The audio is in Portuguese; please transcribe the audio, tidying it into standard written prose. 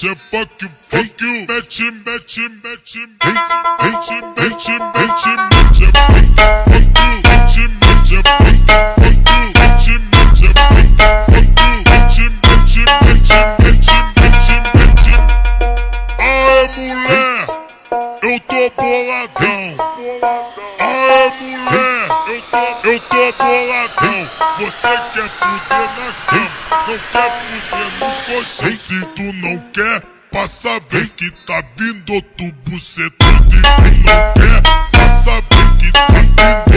mete, fuck you, mete, mete, mete, mete, mete, mete, mete, mete, eu tô boladão. Aê, mulher, eu tô boladão. Você quer fuder na cama, não quer fuder no colchão. Se tu não quer, passa bem que tá vindo outro bucetão. Se tu não quer, passa bem que tá vindo